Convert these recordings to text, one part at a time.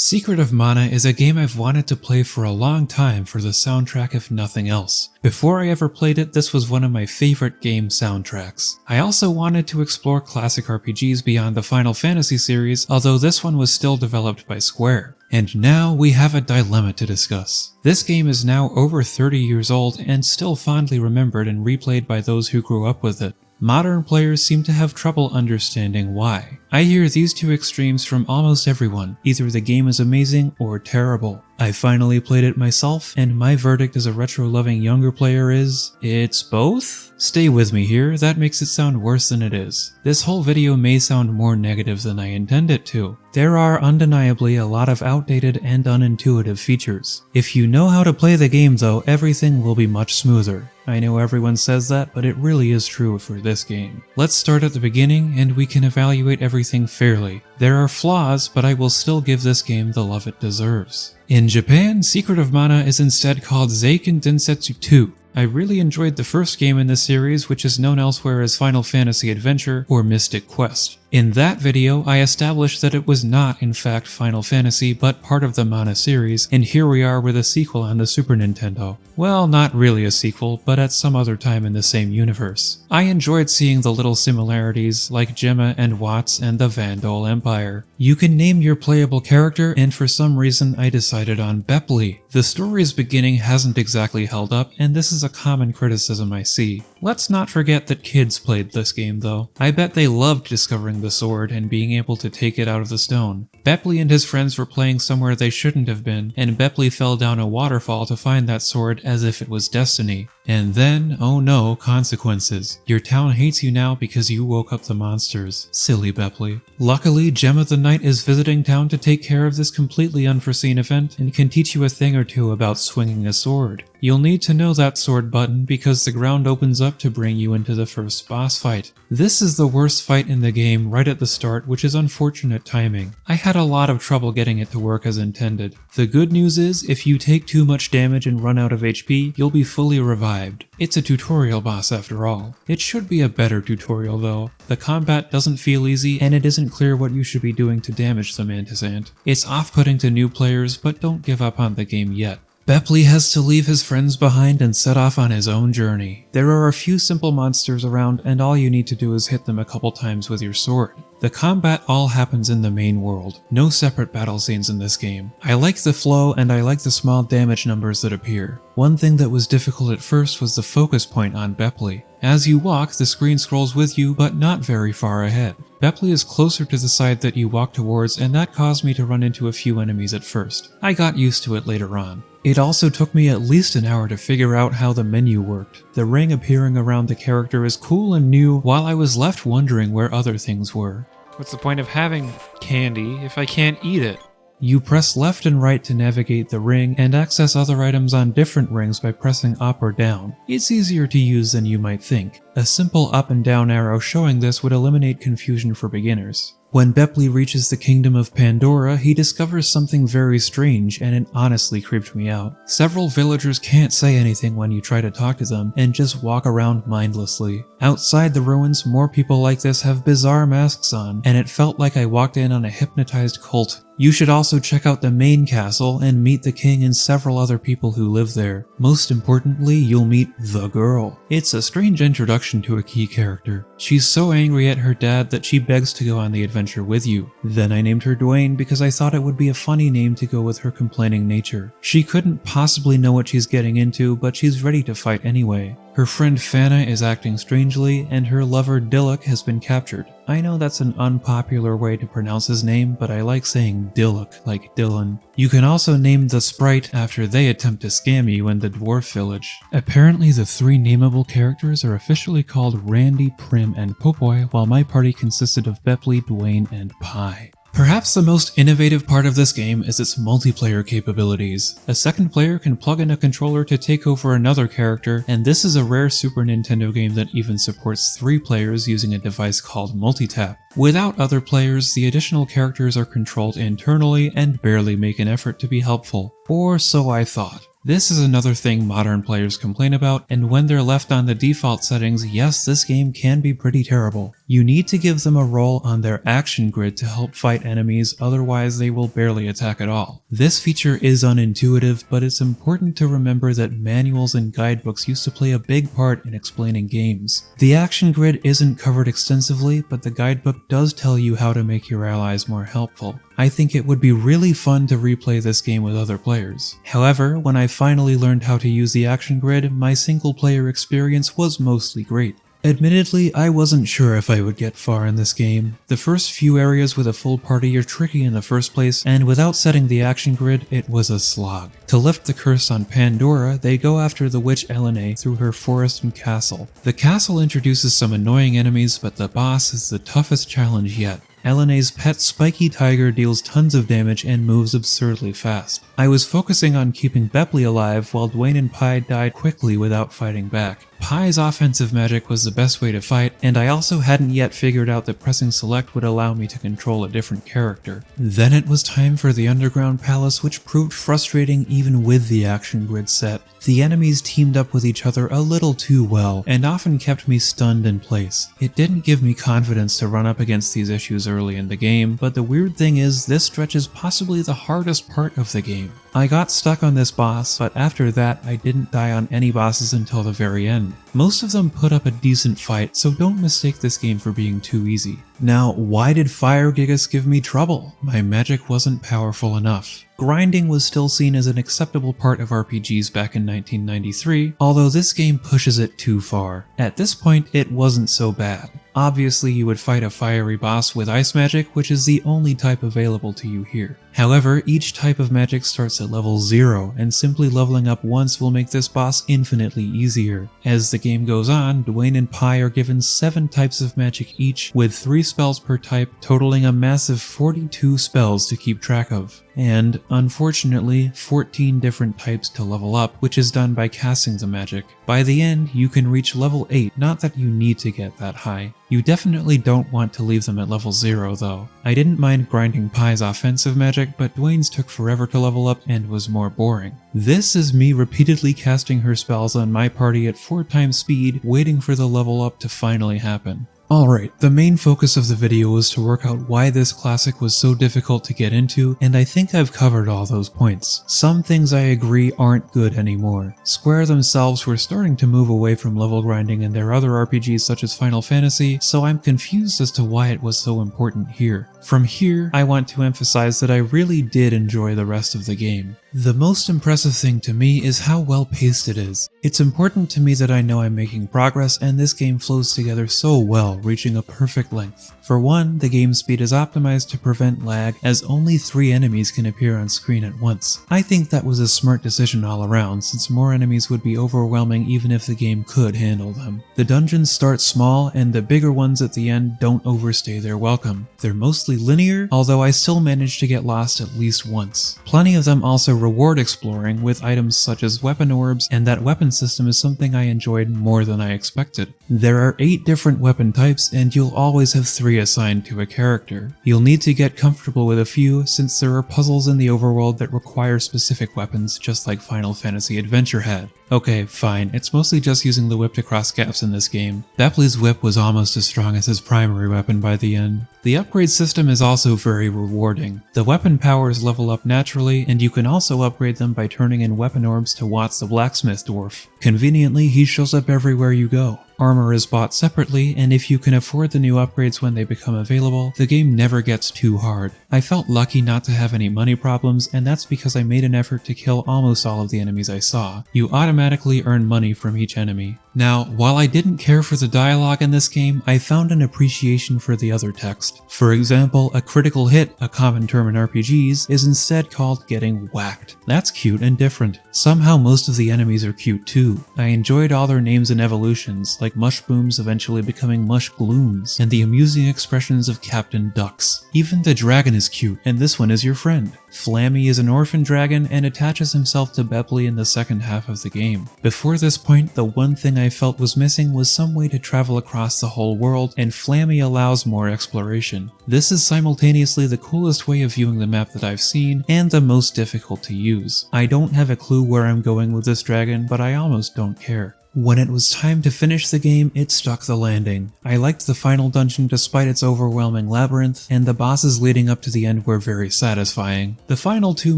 Secret of Mana is a game I've wanted to play for a long time for the soundtrack if nothing else. Before I ever played it, this was one of my favorite game soundtracks. I also wanted to explore classic RPGs beyond the Final Fantasy series, although this one was still developed by Square. And now we have a dilemma to discuss. This game is now over 30 years old and still fondly remembered and replayed by those who grew up with it. Modern players seem to have trouble understanding why. I hear these two extremes from almost everyone. Either the game is amazing or terrible. I finally played it myself, and my verdict as a retro-loving younger player is, it's both? Stay with me here, that makes it sound worse than it is. This whole video may sound more negative than I intend it to. There are undeniably a lot of outdated and unintuitive features. If you know how to play the game though, everything will be much smoother. I know everyone says that, but it really is true for this game. Let's start at the beginning and we can evaluate everything fairly. There are flaws, but I will still give this game the love it deserves. In Japan, Secret of Mana is instead called Seiken Densetsu 2. I really enjoyed the first game in the series, which is known elsewhere as Final Fantasy Adventure or Mystic Quest. In that video, I established that it was not in fact Final Fantasy, but part of the Mana series, and here we are with a sequel on the Super Nintendo. Well, not really a sequel, but at some other time in the same universe. I enjoyed seeing the little similarities, like Gemma and Watts and the Vandal Empire. You can name your playable character, and for some reason I decided on Bepley. The story's beginning hasn't exactly held up, and this is a common criticism I see. Let's not forget that kids played this game though. I bet they loved discovering the sword and being able to take it out of the stone. Bepley and his friends were playing somewhere they shouldn't have been, and Bepley fell down a waterfall to find that sword as if it was destiny. And then, oh no, consequences. Your town hates you now because you woke up the monsters. Silly Bepley. Luckily, Gemma the Knight is visiting town to take care of this completely unforeseen event and can teach you a thing or two about swinging a sword. You'll need to know that sword button because the ground opens up to bring you into the first boss fight. This is the worst fight in the game right at the start, which is unfortunate timing. I had a lot of trouble getting it to work as intended. The good news is, if you take too much damage and run out of HP, you'll be fully revived. It's a tutorial boss after all. It should be a better tutorial though. The combat doesn't feel easy, and it isn't clear what you should be doing to damage the Mantis Ant. It's off-putting to new players, but don't give up on the game yet. Bepley has to leave his friends behind and set off on his own journey. There are a few simple monsters around, and all you need to do is hit them a couple times with your sword. The combat all happens in the main world. No separate battle scenes in this game. I like the flow, and I like the small damage numbers that appear. One thing that was difficult at first was the focus point on Bepley. As you walk, the screen scrolls with you, but not very far ahead. Bepley is closer to the side that you walk towards, and that caused me to run into a few enemies at first. I got used to it later on. It also took me at least an hour to figure out how the menu worked. The ring appearing around the character is cool and new, while I was left wondering where other things were. What's the point of having candy if I can't eat it? You press left and right to navigate the ring and access other items on different rings by pressing up or down. It's easier to use than you might think. A simple up and down arrow showing this would eliminate confusion for beginners. When Bepley reaches the kingdom of Pandora, he discovers something very strange, and it honestly creeped me out. Several villagers can't say anything when you try to talk to them, and just walk around mindlessly. Outside the ruins, more people like this have bizarre masks on, and it felt like I walked in on a hypnotized cult. You should also check out the main castle and meet the king and several other people who live there. Most importantly, you'll meet the girl. It's a strange introduction to a key character. She's so angry at her dad that she begs to go on the adventure with you. Then I named her Dwayne because I thought it would be a funny name to go with her complaining nature. She couldn't possibly know what she's getting into, but she's ready to fight anyway. Her friend Fana is acting strangely, and her lover Dilek has been captured. I know that's an unpopular way to pronounce his name, but I like saying Dilek like Dylan. You can also name the sprite after they attempt to scam you in the dwarf village. Apparently the three nameable characters are officially called Randy, Prim, and Popoy, while my party consisted of Bepley, Dwayne, and Pi. Perhaps the most innovative part of this game is its multiplayer capabilities. A second player can plug in a controller to take over another character, and this is a rare Super Nintendo game that even supports 3 players using a device called Multitap. Without other players, the additional characters are controlled internally and barely make an effort to be helpful. Or so I thought. This is another thing modern players complain about, and when they're left on the default settings, yes, this game can be pretty terrible. You need to give them a role on their action grid to help fight enemies, otherwise they will barely attack at all. This feature is unintuitive, but it's important to remember that manuals and guidebooks used to play a big part in explaining games. The action grid isn't covered extensively, but the guidebook does tell you how to make your allies more helpful. I think it would be really fun to replay this game with other players. However, when I finally learned how to use the action grid, my single player experience was mostly great. Admittedly, I wasn't sure if I would get far in this game. The first few areas with a full party are tricky in the first place, and without setting the action grid, it was a slog. To lift the curse on Pandora, they go after the witch Elena through her forest and castle. The castle introduces some annoying enemies, but the boss is the toughest challenge yet. Elena's pet Spiky Tiger deals tons of damage and moves absurdly fast. I was focusing on keeping Bepley alive while Dwayne and Pi died quickly without fighting back. Pi's offensive magic was the best way to fight, and I also hadn't yet figured out that pressing select would allow me to control a different character. Then it was time for the Underground Palace, which proved frustrating even with the action grid set. The enemies teamed up with each other a little too well, and often kept me stunned in place. It didn't give me confidence to run up against these issues early in the game, but the weird thing is this stretch is possibly the hardest part of the game. I got stuck on this boss, but after that I didn't die on any bosses until the very end. Most of them put up a decent fight, so don't mistake this game for being too easy. Now, why did Fire Gigas give me trouble? My magic wasn't powerful enough. Grinding was still seen as an acceptable part of RPGs back in 1993, although this game pushes it too far. At this point, it wasn't so bad. Obviously, you would fight a fiery boss with ice magic, which is the only type available to you here. However, each type of magic starts at level 0, and simply leveling up once will make this boss infinitely easier. As the game goes on, Dwayne and Pi are given 7 types of magic each, with 3 spells per type, totaling a massive 42 spells to keep track of. And, unfortunately, 14 different types to level up, which is done by casting the magic. By the end, you can reach level 8, not that you need to get that high. You definitely don't want to leave them at level 0 though. I didn't mind grinding Pi's offensive magic, but Dwayne's took forever to level up and was more boring. This is me repeatedly casting her spells on my party at 4 times speed, waiting for the level up to finally happen. Alright, the main focus of the video was to work out why this classic was so difficult to get into, and I think I've covered all those points. Some things I agree aren't good anymore. Square themselves were starting to move away from level grinding in their other RPGs such as Final Fantasy, so I'm confused as to why it was so important here. From here, I want to emphasize that I really did enjoy the rest of the game. The most impressive thing to me is how well paced it is. It's important to me that I know I'm making progress, and this game flows together so well, reaching a perfect length. For one, the game speed is optimized to prevent lag, as only 3 enemies can appear on screen at once. I think that was a smart decision all around, since more enemies would be overwhelming even if the game could handle them. The dungeons start small, and the bigger ones at the end don't overstay their welcome. They're mostly linear, although I still managed to get lost at least once. Plenty of them also reward exploring, with items such as weapon orbs, and that weapon system is something I enjoyed more than I expected. There are 8 different weapon types, and you'll always have 3 assigned to a character. You'll need to get comfortable with a few, since there are puzzles in the overworld that require specific weapons, just like Final Fantasy Adventure had. Okay, fine, it's mostly just using the whip to cross gaps in this game. Bepley's whip was almost as strong as his primary weapon by the end. The upgrade system is also very rewarding. The weapon powers level up naturally, and you can also upgrade them by turning in weapon orbs to Watts the Blacksmith Dwarf. Conveniently, he shows up everywhere you go. Armor is bought separately, and if you can afford the new upgrades when they become available, the game never gets too hard. I felt lucky not to have any money problems, and that's because I made an effort to kill almost all of the enemies I saw. You automatically earn money from each enemy. Now, while I didn't care for the dialogue in this game, I found an appreciation for the other text. For example, a critical hit, a common term in RPGs, is instead called getting whacked. That's cute and different. Somehow most of the enemies are cute too. I enjoyed all their names and evolutions, like Mushbooms eventually becoming Mushglooms, and the amusing expressions of Captain Ducks. Even the dragon is cute, and this one is your friend. Flammy is an orphan dragon and attaches himself to Bepley in the second half of the game. Before this point, the one thing I felt was missing was some way to travel across the whole world, and Flammy allows more exploration. This is simultaneously the coolest way of viewing the map that I've seen, and the most difficult to use. I don't have a clue where I'm going with this dragon, but I almost don't care. When it was time to finish the game, it stuck the landing. I liked the final dungeon despite its overwhelming labyrinth, and the bosses leading up to the end were very satisfying. The final two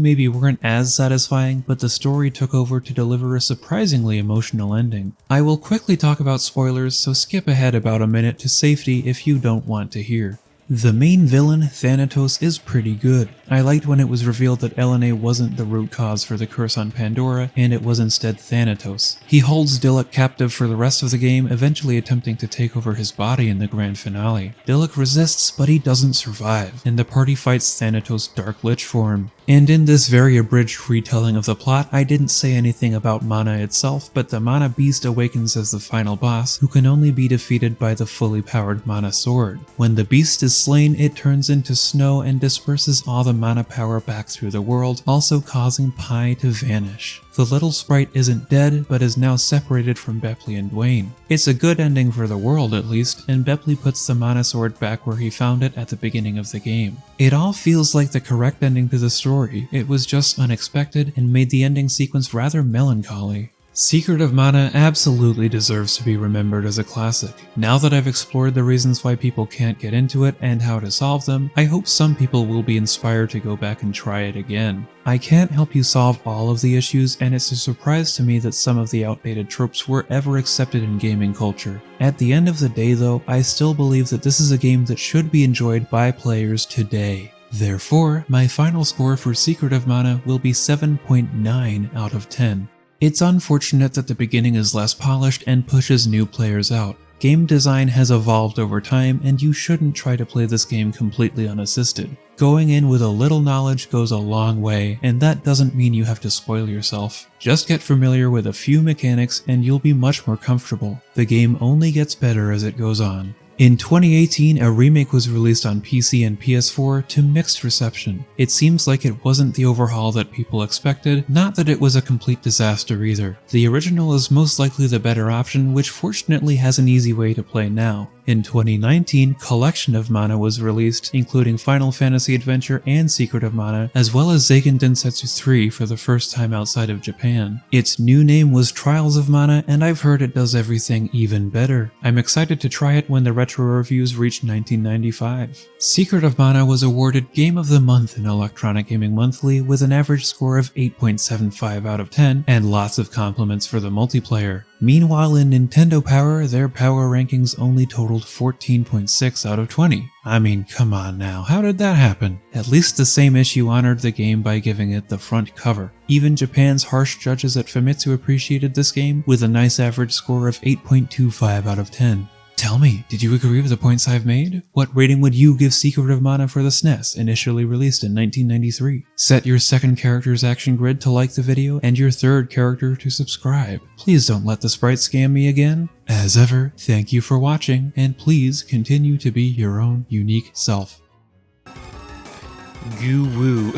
maybe weren't as satisfying, but the story took over to deliver a surprisingly emotional ending. I will quickly talk about spoilers, so skip ahead about a minute to safety if you don't want to hear. The main villain, Thanatos, is pretty good. I liked when it was revealed that Elena wasn't the root cause for the curse on Pandora, and it was instead Thanatos. He holds Diluc captive for the rest of the game, eventually attempting to take over his body in the grand finale. Diluc resists, but he doesn't survive, and the party fights Thanatos' Dark Lich form. And in this very abridged retelling of the plot, I didn't say anything about Mana itself, but the Mana Beast awakens as the final boss, who can only be defeated by the fully powered Mana Sword. When the beast is slain, it turns into snow and disperses all the Mana power back through the world, also causing Pi to vanish. The little sprite isn't dead, but is now separated from Bepley and Dwayne. It's a good ending for the world at least, and Bepley puts the Mana Sword back where he found it at the beginning of the game. It all feels like the correct ending to the story. It was just unexpected and made the ending sequence rather melancholy. Secret of Mana absolutely deserves to be remembered as a classic. Now that I've explored the reasons why people can't get into it and how to solve them, I hope some people will be inspired to go back and try it again. I can't help you solve all of the issues, and it's a surprise to me that some of the outdated tropes were ever accepted in gaming culture. At the end of the day though, I still believe that this is a game that should be enjoyed by players today. Therefore, my final score for Secret of Mana will be 7.9 out of 10. It's unfortunate that the beginning is less polished and pushes new players out. Game design has evolved over time, and you shouldn't try to play this game completely unassisted. Going in with a little knowledge goes a long way, and that doesn't mean you have to spoil yourself. Just get familiar with a few mechanics and you'll be much more comfortable. The game only gets better as it goes on. In 2018, a remake was released on PC and PS4 to mixed reception. It seems like it wasn't the overhaul that people expected, not that it was a complete disaster either. The original is most likely the better option, which fortunately has an easy way to play now. In 2019, Collection of Mana was released, including Final Fantasy Adventure and Secret of Mana, as well as Seiken Densetsu 3 for the first time outside of Japan. Its new name was Trials of Mana, and I've heard it does everything even better. I'm excited to try it when the retro reviews reach 1995. Secret of Mana was awarded Game of the Month in Electronic Gaming Monthly with an average score of 8.75 out of 10 and lots of compliments for the multiplayer. Meanwhile, in Nintendo Power, their power rankings only totaled 14.6 out of 20. I mean, come on now, how did that happen? At least the same issue honored the game by giving it the front cover. Even Japan's harsh judges at Famitsu appreciated this game with a nice average score of 8.25 out of 10. Tell me, did you agree with the points I've made? What rating would you give Secret of Mana for the SNES, initially released in 1993? Set your second character's action grid to like the video, and your third character to subscribe. Please don't let the sprite scam me again. As ever, thank you for watching, and please continue to be your own unique self. Goo woo.